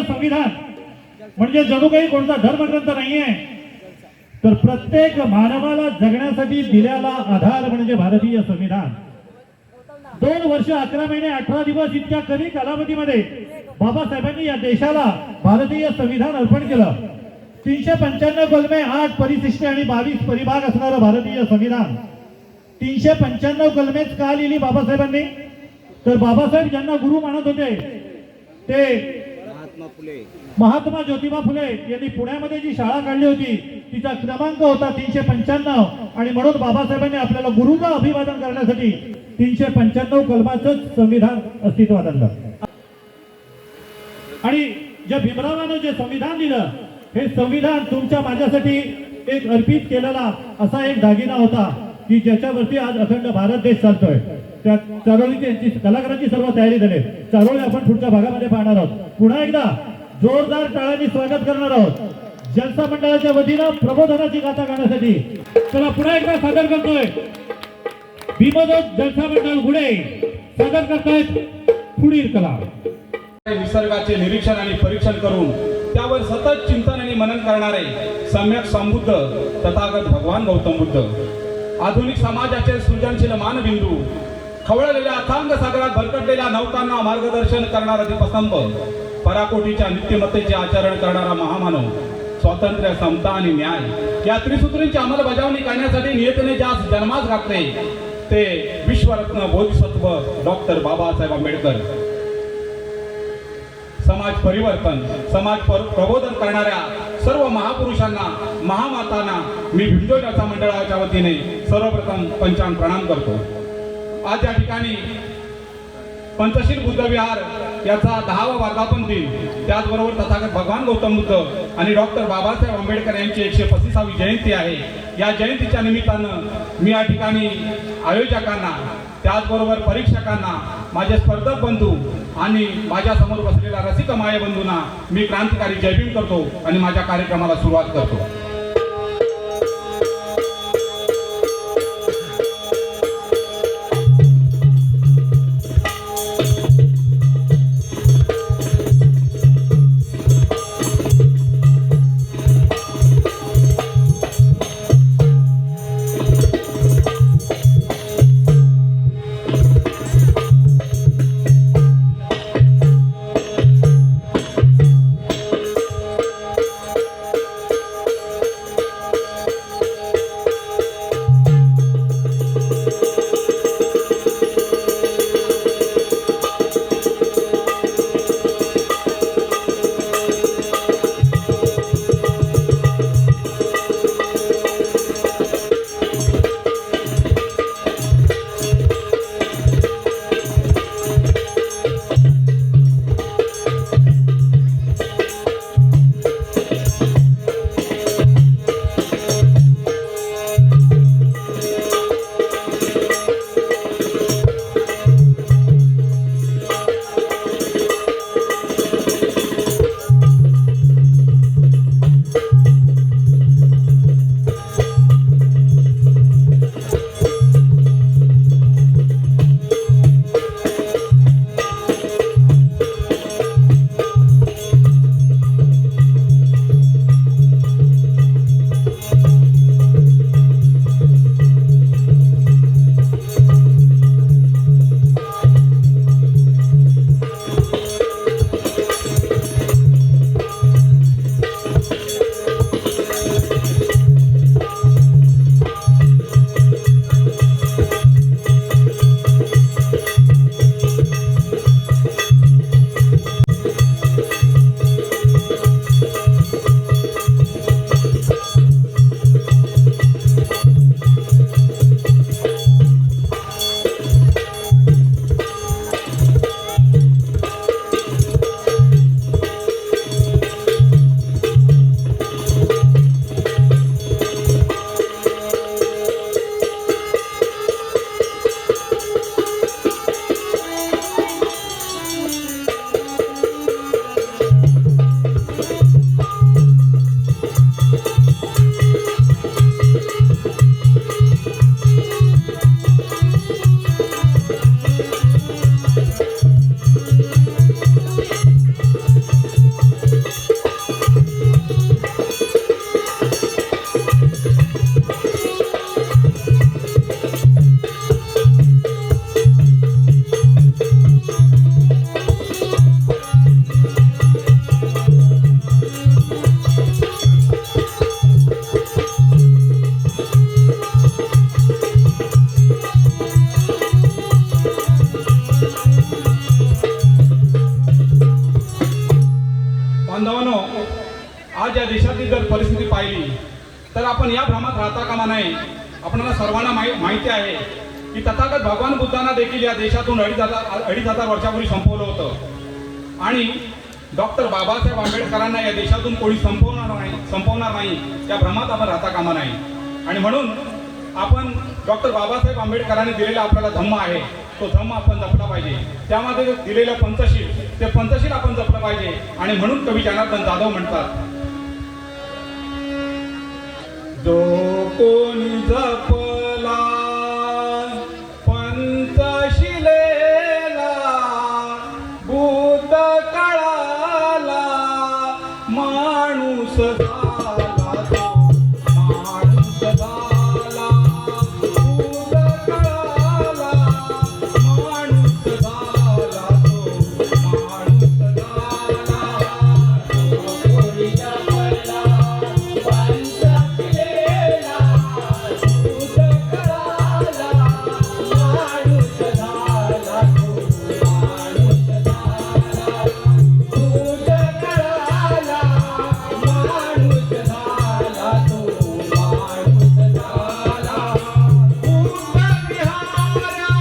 संविधान म्हणजे जणू काही कोणता धर्मग्रंथ नाहीये, तर प्रत्येक मानवाला जगण्यासाठी दिलेला आधार म्हणजे भारतीय संविधान. 2 वर्ष 11 महिने 18 दिवस इतक्या कमी कालावधीमध्ये बाबासाहेबांनी या देशाला भारतीय संविधान अर्पण केलं. 395 कलमे, 8 परिशिष्टे आणि 22 परिभाग असणारं भारतीय संविधान. 395 कलमेच का लिहिली बाबासाहेबांनी? तर बाबासाहेब ज्यांना गुरु मानत होते ते महात्मा ज्योतिबा फुले यांनी पुण्यामध्ये जी शाळा काढली होती तिचा क्रमांक होता 395 आणि म्हणून बाबासाहेबांनी आपल्याला गुरुचं अभिवादन करण्यासाठी 395 कलमाचं संविधान अस्तित्वात आणलं. आणि ज्या भीमरावानं जे संविधान दिलं, हे संविधान तुमच्या माझ्यासाठी एक अर्पित केलेला असा एक दागिना होता की ज्याच्यावरती आज अखंड भारत देश चालतोय. त्या चारोळीची कलाकारांची सर्व तयारी झाली. चारोळी आपण पुढच्या भागामध्ये पाहणार आहोत. पुन्हा एकदा जोरदार टाळ्यांनी स्वागत करणार आहोत जलसा मंडळाच्या वतीनं प्रबोधनाची गाथा गाण्यासाठी. चला पुन्हा एकदा सादर करतोय भीमदोत जलसा मंडळ गुडे सादर करतायत पुढील कला. निसर्गाचे निरीक्षण आणि परीक्षण करून त्यावर सतत चिंतन आणि मनन करणारे सम्यक संबुद्ध तथागत भगवान गौतम बुद्ध. आधुनिक समाजाचे सृजनशील मानबिंदू, खवळलेल्या अथांग सागरात भरकटलेल्या नौकांना मार्गदर्शन करणारा दीपस्तंभ, पराकोटीच्या नित्यमत्तेचे आचरण करणारा महामानव, स्वातंत्र्य, समता आणि न्याय या त्रिसूत्रींची अंमलबजावणी करण्यासाठी नियतीने ज्यास जन्मास घातले ते विश्वरत्न बोधिसत्व डॉक्टर बाबासाहेब आंबेडकर. समाज परिवर्तन, समाज प्रबोधन करणाऱ्या सर्व महापुरुषांना, महामातांना मी भिमजोय जलसा मंडळाच्या वतीने सर्वप्रथम पंचांग प्रणाम करतो. आज या ठिकाणी पंचशील बुद्ध विहार याचा 10वा वर्धापन दिन, त्याचबरोबर तथागत भगवान गौतम बुद्ध आणि डॉक्टर बाबासाहेब आंबेडकर यांची 135वी जयंती आहे. या जयंतीच्या निमित्तानं मी या ठिकाणी आयोजकांना, त्याचबरोबर परीक्षकांना, माझे स्पर्धक बंधू आणि माझ्या समोर बसलेल्या रसिक माय बंधूंना मी क्रांतिकारी जय भीम करतो आणि माझ्या कार्यक्रमाला सुरुवात करतो. तर आपण या भ्रमात राहता कामा नये. आपणाला सर्वांना माहिती आहे की तथागत भगवान बुद्धांना देखील या देशातून 2,500 वर्षापूर्वी संपवलं होतं आणि डॉक्टर बाबासाहेब आंबेडकरांना या देशातून कोणी संपवणार नाही या भ्रमात आपण राहता कामा नाही. आणि म्हणून आपण डॉक्टर बाबासाहेब आंबेडकरांनी दिलेला आपल्याला धम्म आहे, तो धम्म आपण जपला पाहिजे. त्यामध्ये दिलेलं पंचशील, ते पंचशील आपण जपलं पाहिजे. आणि म्हणून कवी जनार्दन जाधव म्हणतात, जो कोणी जपला पंचशिलेला बुद्ध कळाला माणूस झाला तो, माणूस झाला बुद्ध कळाला माणूस झाला तो, माणूस झाला. जो कोणी जपला पंचशिलेला बुद्ध कळाला माणूस झाला तो, माणूस झाला. बुद्ध कळाला माणूस झाला तो, माणूस झाला. बुद्ध विहारा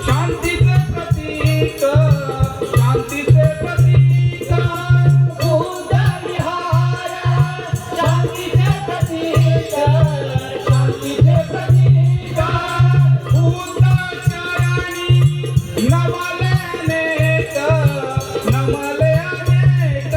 शांतीचे प्रतीक, शांतीचे प्रतीक. बुद्ध विहारा शांतीचे प्रतीक, शांतीचे प्रतीक. बुद्ध चरणी नमले अनेक, नमले अनेक.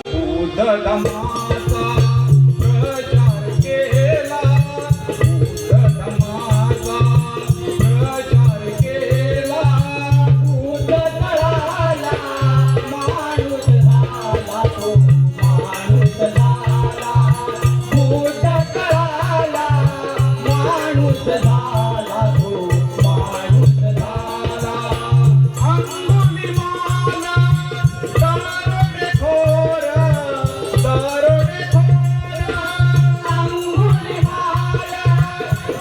बुद्ध धम्माचा प्रचार केला, बुद्ध धम्माचा प्रचार केला. बुद्ध कळाला माणूस झाला तो, माणूस झाला. बुद्ध कळाला माणूस झाला तो, माणूस झाला. अंगुलीमाल दरोडेखोर, दरोडेखोर. अंगुलीमाल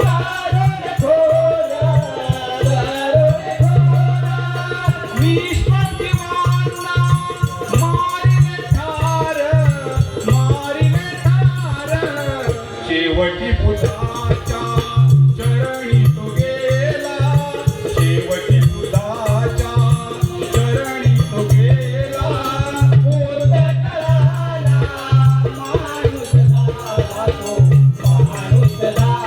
दरोडेखोर, दरोडेखोर. विश्वजीवांना मारिले ठार, मारिले ठार. शेवटी बुद्धाच्या चरणी तो गेला, शेवटी बुद्धाच्या चरणी तो गेला. बुद्ध कळाला माणूस झाला तो, माणूस झाला.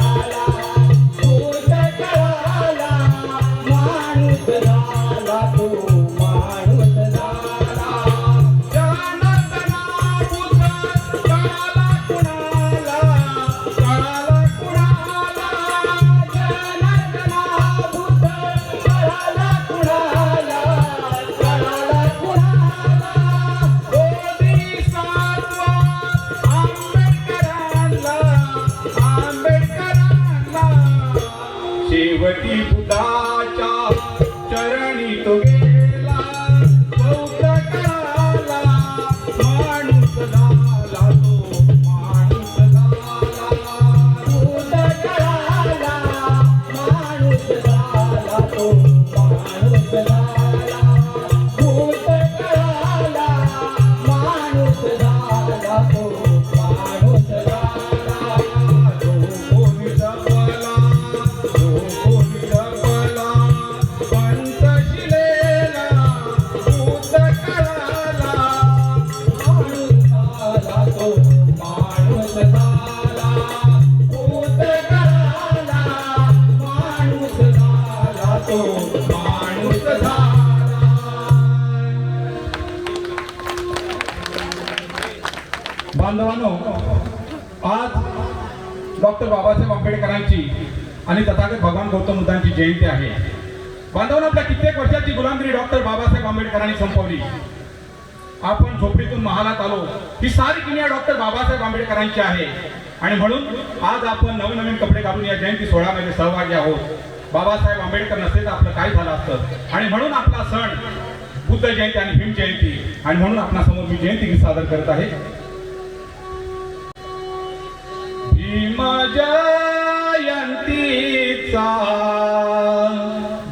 बुद्ध कळाला माणूस झाला तो, माणूस झाला. जनार्दना बुद्ध कळाला कुणाला, कळाला कुणाला. जनार्दना बुद्ध कळाला कुणाला, कळाला कुणाला. बोधिसत्व आंबेडकरांना, आंबेडकरांना. शेवटी बुद्धाच्या चरणी तो गेला, बौद्ध कळाला माणूस झाला तो, माणूस झाला. बुद्ध कळाला माणूस झाला तो, माणूस झाला. बुद्ध कळाला माणूस झाला तो, माणूस झाला. जो कोणी जपला, जो कोणी जपला पंचशिलेला बुद्ध कळाला माणूस झाला तो, माणूस झाला. बुद्ध कळाला माणूस झाला तो, माणूस झाला. बांधवांनो, आज डॉक्टर बाबासाहेब आंबेडकरांची आणि तथागत भगवान गौतम बुद्धांची जयंती आहे. बांधवांनो, आपल्या कित्येक वर्षाची गुलामगिरी डॉक्टर बाबासाहेब आंबेडकरांनी संपवली. आपण झोपडीतून महालात आलो, ही सारी किमया डॉक्टर बाबासाहेब आंबेडकरांची आहे. आणि म्हणून आज आपण नवनवीन कपडे घालून या जयंती सोहळ्यामध्ये सहभागी आहोत. बाबासाहेब आंबेडकर नसते तर आपलं काय झालं असतं. आणि म्हणून आपला सण बुद्ध जयंती आणि भीम जयंती, आणि म्हणून आपणासमोर मी जयंती गीत सादर करत आहे. भीम जयंतीचा,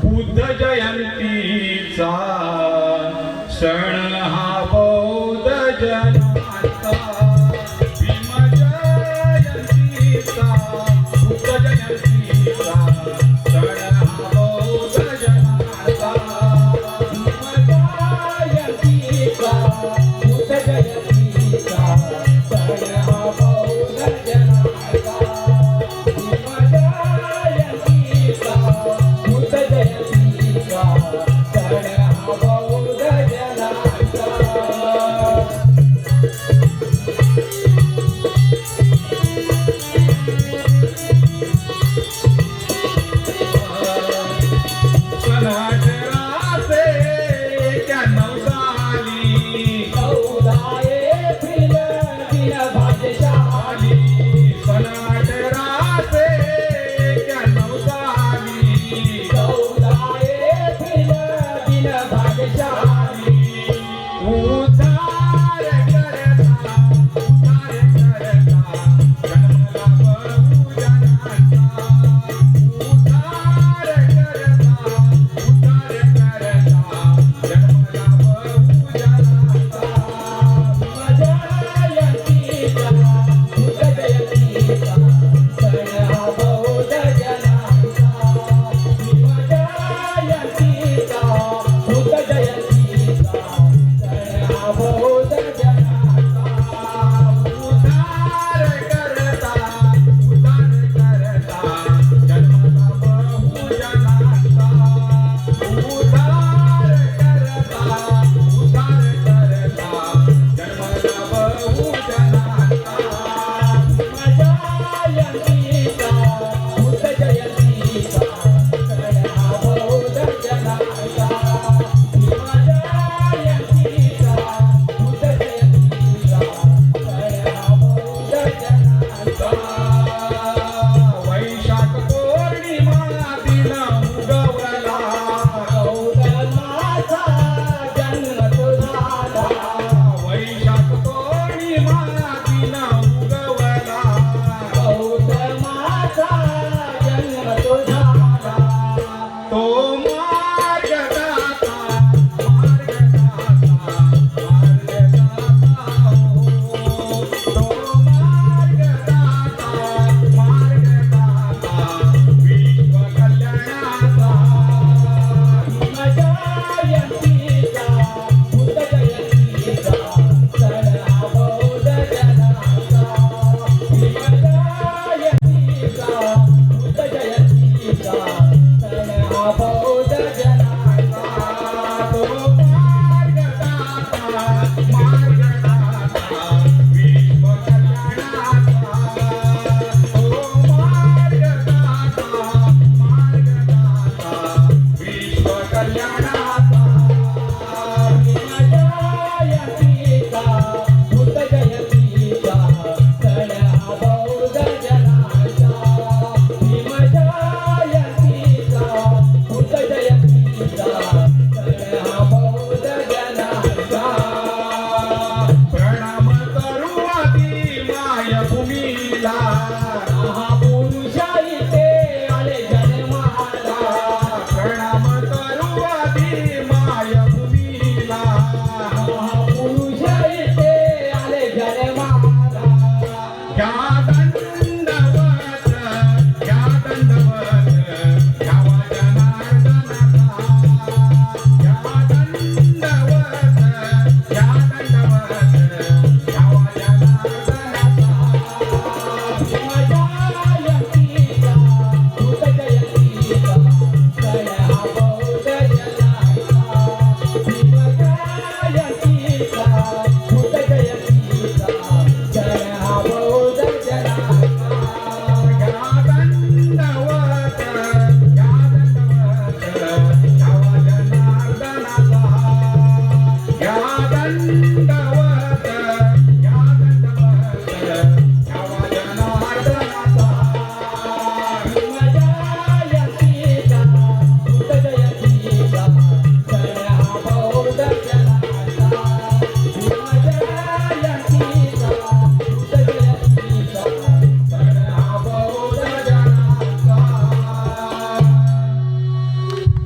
बुद्ध जयंतीचा सण हा बौद्ध जनाचा. भीम जयंती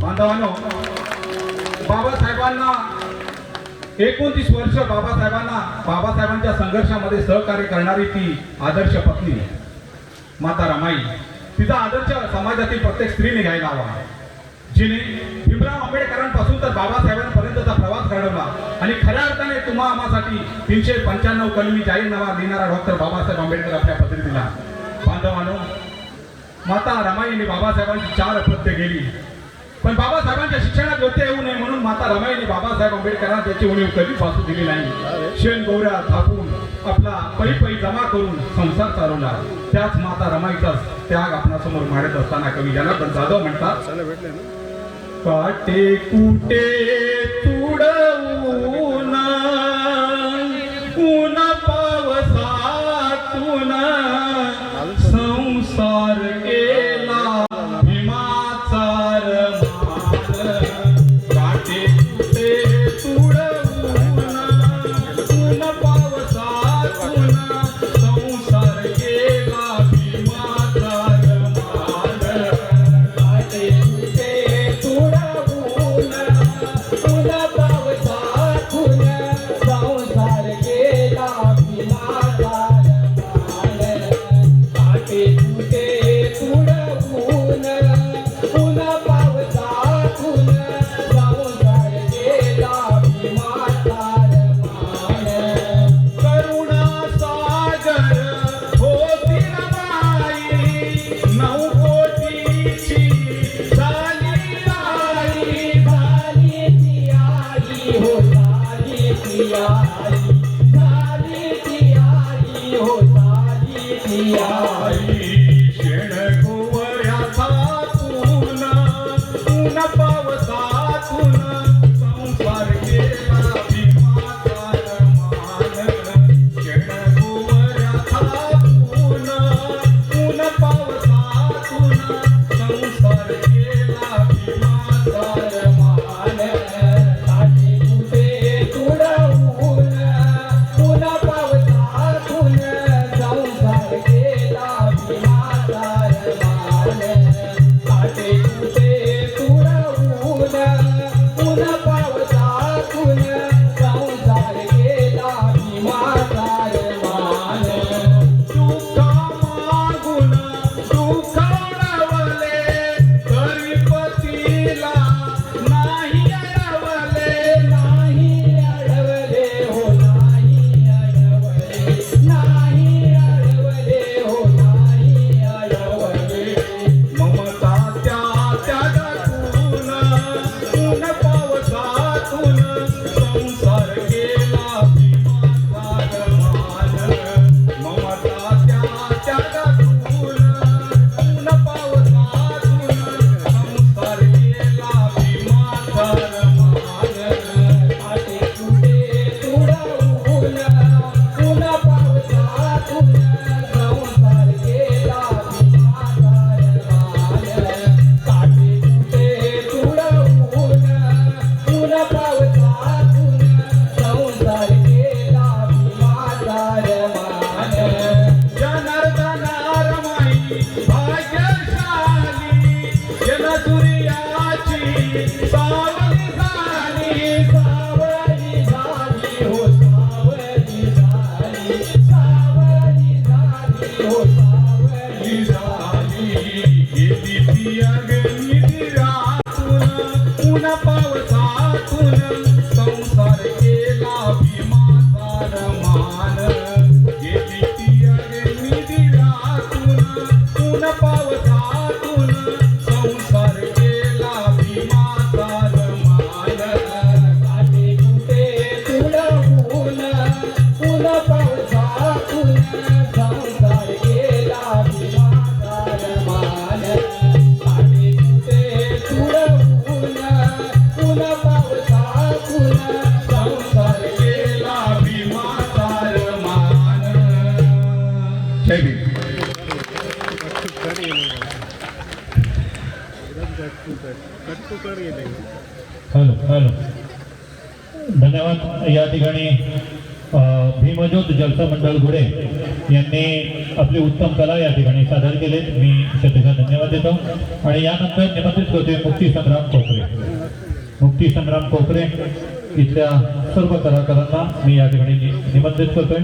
बांधवांनो, बाबासाहेबांना 29 वर्ष बाबासाहेबांच्या संघर्षामध्ये सहकार्य करणारी ती आदर्श पत्नी माता रमाई. तिचा आदर्श समाजातील प्रत्येक स्त्रीने घ्यायला हवा, जिने भीमराव आंबेडकरांपासून तर बाबासाहेबांपर्यंतचा प्रवास घडवला आणि खऱ्या अर्थाने तुम्हा आम्हासाठी 395 कलमी जाहीरनामा देणारा डॉक्टर बाबासाहेब आंबेडकर आपल्या पदरी दिला. बांधवांनो, माता रमाईने बाबासाहेबांची 4 अपत्य गेली, पण बाबासाहेबांच्या शिक्षणात व्यत्यय येऊ नये म्हणून माता रमाईने बाबासाहेब आंबेडकरांना त्याची उणीव कधीच भासू दिली नाही. शेण गौऱ्या थापून आपला पै जमा करून संसार चालवला. त्याच माता रमाईचा त्याग आपणासमोर मांडत असताना कवी जनार्दन जाधव म्हणतात, काटे कुटे तुडवून ऊन पावसातून संसार केला भीमाचा रमार. काटे कुटे तुडवून ऊन पावसातून संसार केला आई शेण गोवऱ्याचा तून ऊन पावसातून संसार केला भीमाचा मान शेण गोवऱ्याचा तून ऊन पावसातून संसार केला भीमाचा मान काठी कुठे तुडवून पुन्हा पावसातून संसार केला भीमाचा मान काठी कुठे तुडवून पुन्हा पावसातून संसार केला भीमाचा मान दुःख मागून दुःख अडवले तरी पतीला नाही अडवले नाही अडवले हो नाही अडवले नाही अडवले हो नाही अडवले ममता त्या त्यागातून ऊन पावसातून संसार केला भीमाचा मान ममता त्या त्यागातून ऊन पावसातून संसार केला भीमाचा मान काटे कुठे तुडवून पुन्हा पावसातून संसार केला भीमाचा मान काटे कुठे तुडवून पुन्हा पावसातून संसार केला भीमाचा मान जनार्दना रमाई भाग्यशाली जनसुर्याची सावली झाली सावली झाली हो सावली झाली सावली झाली हो सावली झाली गेली ती अग्नी दिरातून ऊन पावसातून संसार केला भीमाचा मान गेली ती अग्नी दिरातून ऊन पावसातून संसार केला भीमाचा मान काटे कुठे तुडवून पुन्हा पावसातून संसार केला भीमाचा मान काटे कुठे तुडवून पुन्हा पावसातून संसार केला भीमाचा मान जय भीम हॅलो हॅलो धन्यवाद. या ठिकाणी भीमज्योत जलसा मंडळ घोडे यांनी आपली उत्तम कला या ठिकाणी सादर केले. मी श्रद्धेचा धन्यवाद देतो आणि यानंतर निमंत्रित होते मुक्तीसंग्राम कोकरे. मुक्तीसंग्राम कोकरे इथल्या सर्व कलाकारांना मी या ठिकाणी निमंत्रित करतोय.